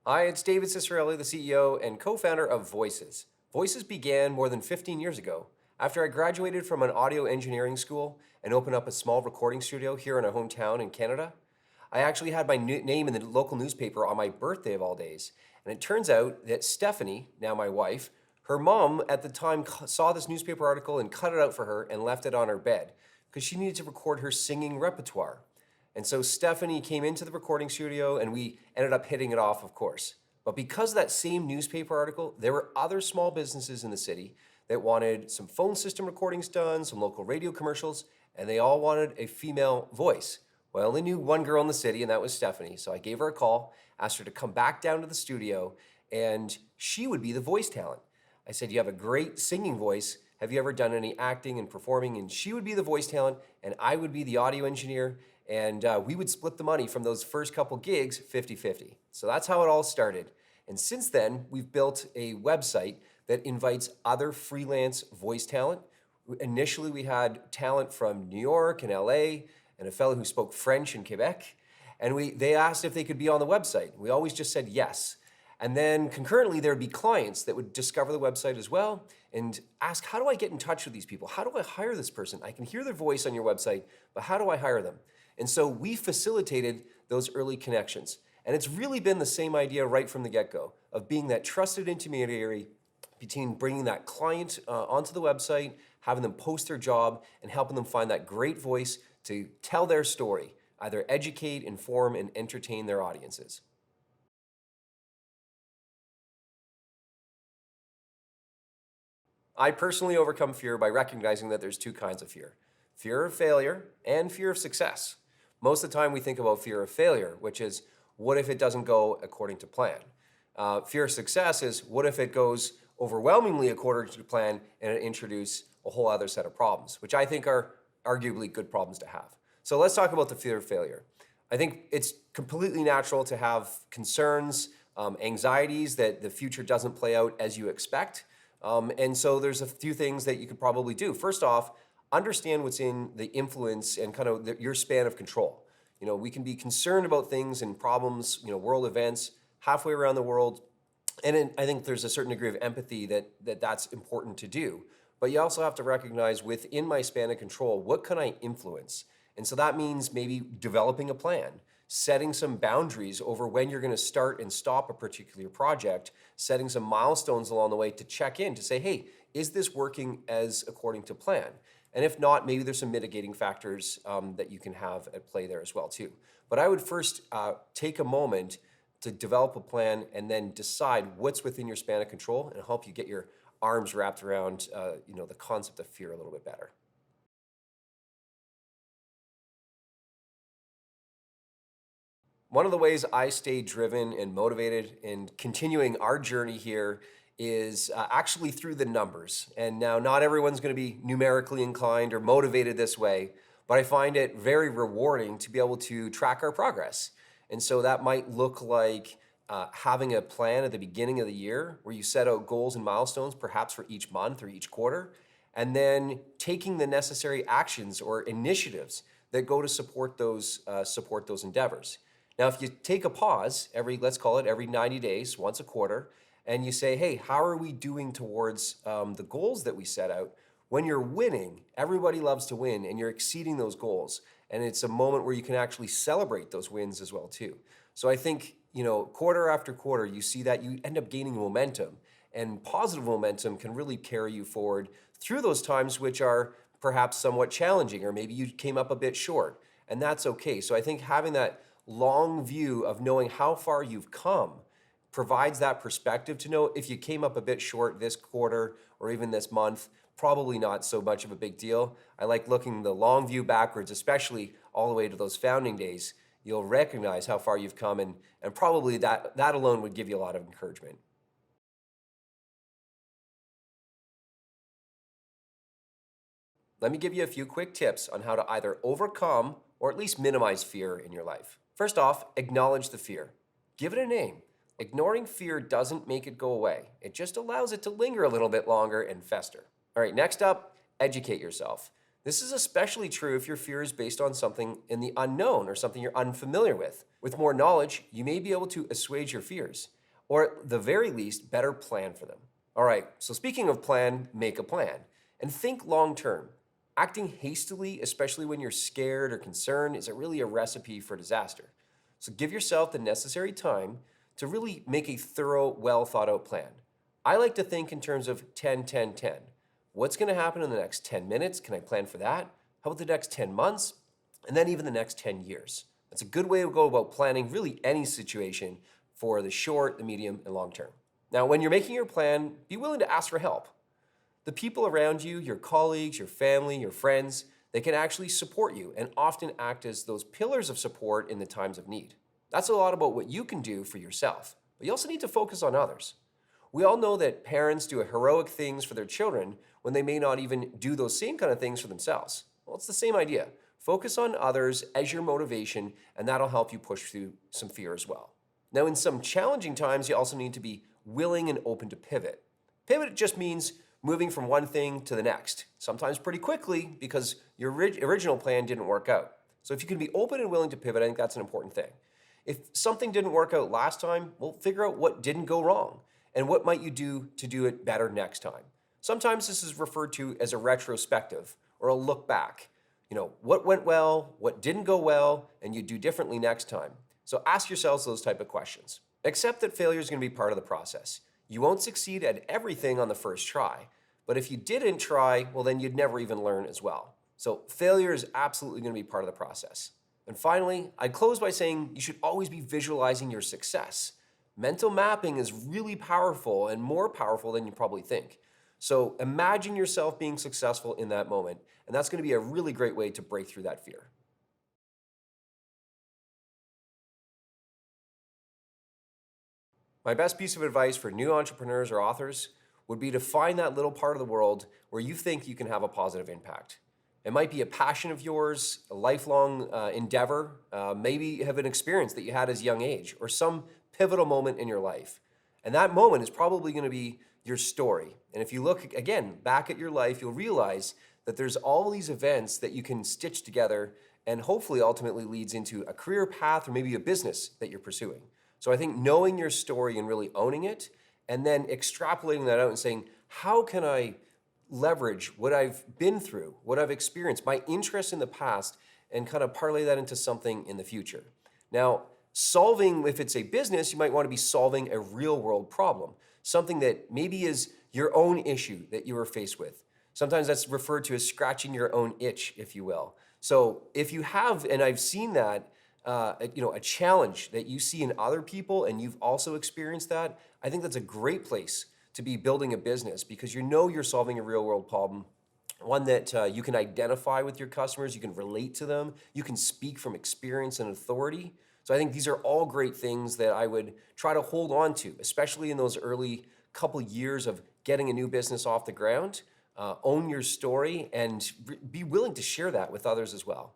Hi, it's David Ciccarelli, the CEO and co-founder of Voices. Voices began more than 15 years ago. After I graduated from an audio engineering school and opened up a small recording studio here in our hometown in Canada, I actually had my name in the local newspaper on my birthday of all days. And it turns out that Stephanie, now my wife, her mom at the time saw this newspaper article and cut it out for her and left it on her bed because she needed to record her singing repertoire. And so Stephanie came into the recording studio and we ended up hitting it off, of course. But because of that same newspaper article, there were other small businesses in the city that wanted some phone system recordings done, some local radio commercials, and they all wanted a female voice. Well, I only knew one girl in the city, and that was Stephanie. So I gave her a call, asked her to come back down to the studio, and she would be the voice talent. I said, "You have a great singing voice. Have you ever done any acting and performing?" And she would be the voice talent, and I would be the audio engineer, and we would split the money from those first couple gigs 50-50. So that's how it all started. And since then, we've built a website that invites other freelance voice talent. Initially, we had talent from New York and LA, and a fellow who spoke French in Quebec. And they asked if they could be on the website. We always just said yes. And then concurrently, there would be clients that would discover the website as well and ask, how do I get in touch with these people? How do I hire this person? I can hear their voice on your website, but how do I hire them? And so we facilitated those early connections. And it's really been the same idea right from the get-go of being that trusted intermediary between bringing that client onto the website, having them post their job, and helping them find that great voice to tell their story, either educate, inform, and entertain their audiences. I personally overcome fear by recognizing that there's two kinds of fear: fear of failure and fear of success. Most of the time we think about fear of failure, which is, what if it doesn't go according to plan? Fear of success is, what if it goes overwhelmingly according to plan and it introduces a whole other set of problems, which I think are arguably good problems to have. So let's talk about the fear of failure. I think it's completely natural to have concerns, anxieties that the future doesn't play out as you expect. And so there's a few things that you could probably do. First off, understand what's in the influence and kind of your span of control. We can be concerned about things and problems, world events halfway around the world. And I think there's a certain degree of empathy that's important to do. But you also have to recognize, within my span of control, what can I influence? And so that means maybe developing a plan, setting some boundaries over when you're going to start and stop a particular project, setting some milestones along the way to check in to say, hey, is this working as according to plan? And if not, maybe there's some mitigating factors that you can have at play there as well too. But I would first take a moment to develop a plan and then decide what's within your span of control and help you get your arms wrapped around the concept of fear a little bit better. One of the ways I stay driven and motivated in continuing our journey here is actually through the numbers. And now, not everyone's going to be numerically inclined or motivated this way, but I find it very rewarding to be able to track our progress. And so that might look like having a plan at the beginning of the year where you set out goals and milestones, perhaps for each month or each quarter, and then taking the necessary actions or initiatives that go to support those endeavors. Now, if you take a pause let's call it every 90 days, once a quarter, and you say, hey, how are we doing towards the goals that we set out? When you're winning, everybody loves to win, and you're exceeding those goals. And it's a moment where you can actually celebrate those wins as well too. So I think, quarter after quarter, you see that you end up gaining momentum, and positive momentum can really carry you forward through those times which are perhaps somewhat challenging, or maybe you came up a bit short, and that's okay. So I think having that long view of knowing how far you've come provides that perspective to know if you came up a bit short this quarter or even this month, probably not so much of a big deal. I like looking the long view backwards, especially all the way to those founding days. You'll recognize how far you've come, and probably that alone would give you a lot of encouragement. Let me give you a few quick tips on how to either overcome or at least minimize fear in your life. First off, acknowledge the fear. Give it a name. Ignoring fear doesn't make it go away. It just allows it to linger a little bit longer and fester. All right, next up, educate yourself. This is especially true if your fear is based on something in the unknown or something you're unfamiliar with. With more knowledge, you may be able to assuage your fears, or at the very least, better plan for them. All right, so speaking of plan, make a plan and think long term. Acting hastily, especially when you're scared or concerned, is really a recipe for disaster. So give yourself the necessary time to really make a thorough, well thought out plan. I like to think in terms of 10, 10, 10. What's going to happen in the next 10 minutes? Can I plan for that? How about the next 10 months? And then even the next 10 years. That's a good way to go about planning really any situation for the short, the medium, and long term. Now, when you're making your plan, be willing to ask for help. The people around you, your colleagues, your family, your friends, they can actually support you and often act as those pillars of support in the times of need. That's a lot about what you can do for yourself, but you also need to focus on others. We all know that parents do heroic things for their children when they may not even do those same kind of things for themselves. Well, it's the same idea. Focus on others as your motivation, and that'll help you push through some fear as well. Now, in some challenging times, you also need to be willing and open to pivot. Pivot just means moving from one thing to the next, sometimes pretty quickly because your original plan didn't work out. So if you can be open and willing to pivot, I think that's an important thing. If something didn't work out last time, well, figure out what didn't go wrong and what might you do to do it better next time. Sometimes this is referred to as a retrospective or a look back. What went well, what didn't go well, and you do differently next time. So ask yourselves those type of questions. Accept that failure is going to be part of the process. You won't succeed at everything on the first try, but if you didn't try, well, then you'd never even learn as well. So failure is absolutely going to be part of the process. And finally, I'd close by saying you should always be visualizing your success. Mental mapping is really powerful and more powerful than you probably think. So imagine yourself being successful in that moment, and that's going to be a really great way to break through that fear. My best piece of advice for new entrepreneurs or authors would be to find that little part of the world where you think you can have a positive impact. It might be a passion of yours, a lifelong endeavor, maybe have an experience that you had as a young age, or some pivotal moment in your life. And that moment is probably going to be your story. And if you look again back at your life, you'll realize that there's all these events that you can stitch together and hopefully ultimately leads into a career path or maybe a business that you're pursuing. So I think knowing your story and really owning it, and then extrapolating that out and saying, how can I leverage what I've been through, what I've experienced, my interest in the past, and kind of parlay that into something in the future. Now, solving, if it's a business, you might want to be solving a real world problem, something that maybe is your own issue that you were faced with. Sometimes that's referred to as scratching your own itch, if you will. So if you have, and I've seen that, a challenge that you see in other people and you've also experienced that, I think that's a great place to be building a business because you're solving a real world problem, one that you can identify with your customers, you can relate to them, you can speak from experience and authority. So I think these are all great things that I would try to hold on to, especially in those early couple years of getting a new business off the ground. Own your story and be willing to share that with others as well.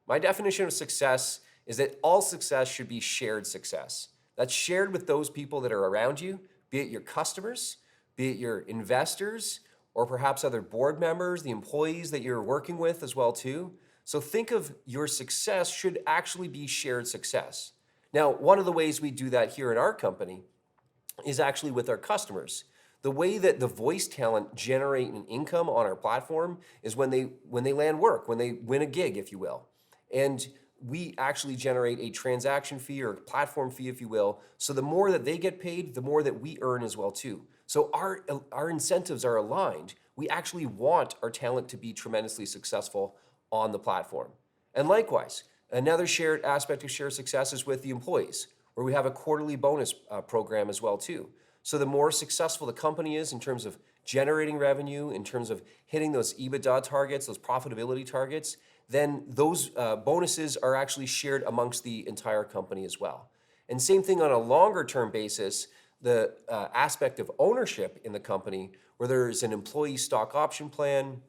My definition of success is that all success should be shared success. That's shared with those people that are around you, be it your customers, be it your investors, or perhaps other board members, the employees that you're working with as well too. So think of your success should actually be shared success. Now, one of the ways we do that here in our company is actually with our customers. The way that the voice talent generate an income on our platform is when they land work, when they win a gig, if you will. And we actually generate a transaction fee or platform fee, if you will. So the more that they get paid, the more that we earn as well too. So our incentives are aligned. We actually want our talent to be tremendously successful on the platform. And likewise, another shared aspect of shared success is with the employees, where we have a quarterly bonus program as well too. So the more successful the company is in terms of generating revenue, in terms of hitting those EBITDA targets, those profitability targets, then those bonuses are actually shared amongst the entire company as well. And same thing on a longer term basis, the aspect of ownership in the company, where there's an employee stock option plan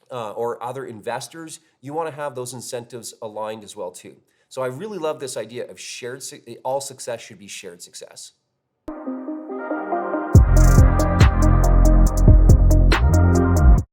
or other investors, you want to have those incentives aligned as well too. So I really love this idea of all success should be shared success.